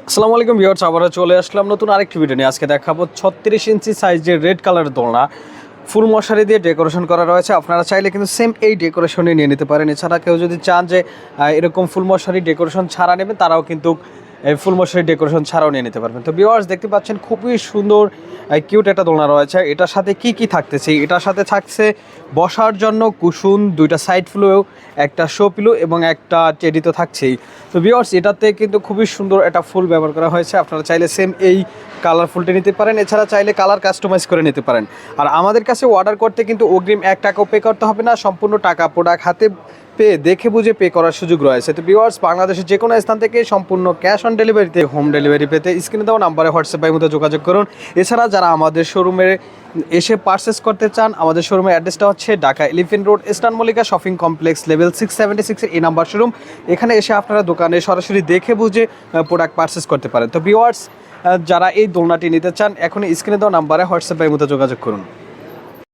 আসসালামু আলাইকুম ভিউয়ার্স, আবারও চলে আসলাম নতুন আরেকটি ভিডিও নিয়ে। আজকে দেখাবো 36 ইঞ্চি সাইজের রেড কালার দোলনা, ফুল মশারি দিয়ে ডেকোরেশন করা রয়েছে। আপনারা চাইলে কিন্তু সেম এই ডেকোরেশনে নিয়ে নিতে পারেন। এছাড়া কেউ যদি চান যে এরকম ফুল মশারি ডেকোরেশন ছাড়া নেবেন, তারাও কিন্তু এই ফুল মশারি ডেকোরেশন ছাড়াও নিয়ে নিতে পারবেন। তো ভিউয়ার্স, দেখতে পাচ্ছেন খুবই সুন্দর কিউট একটা দোলনা রয়েছে। এটার সাথে কি থাকতেছে? এটার সাথে থাকছে বসার জন্য কুশন, দুইটা সাইড ফ্লো, একটা শো পিলো এবং একটা টেডি তো থাকছেই। তো ভিউয়ার্স, এটাতে কিন্তু খুবই সুন্দর একটা ফুল ব্যবহার করা হয়েছে। আপনারা চাইলে সেম এই কালারফুলটা নিতে পারেন। এছাড়া চাইলে কালার কাস্টমাইজ করে নিতে পারেন। আর আমাদের কাছে অর্ডার করতে কিন্তু অগ্রিম 1 টাকাও পে করতে হবে না। সম্পূর্ণ টাকা প্রোডাক্ট হাতে পেয়ে দেখে বুঝে পে করার সুযোগ রয়েছে। তো ভিউয়ার্স, বাংলাদেশের যে কোনো স্থান থেকে সম্পূর্ণ ক্যাশ অন ডেলিভারিতে হোম ডেলিভারি পেতে স্ক্রিনে দেওয়া নাম্বারে হোয়াটসঅ্যাপের মধ্যে যোগাযোগ করুন। এছাড়া যারা আমাদের শোরুমে এসে পারচেস করতে চান, আমাদের শোরুমের অ্যাড্রেসটা হচ্ছে Dhaka elephant road, eastern Mallika shopping complex, level 676 এই নাম্বার শোরুম। এখানে এসে আপনারা দোকানে সরাসরি দেখে বুঝে প্রোডাক্ট পারচেস করতে পারেন। তো ভিউয়ার্স, যারা এই দোলনাটি নিতে চান, এখনই স্ক্রিনে দেওয়া নাম্বারে হোয়াটসঅ্যাপের মধ্যে যোগাযোগ করুন।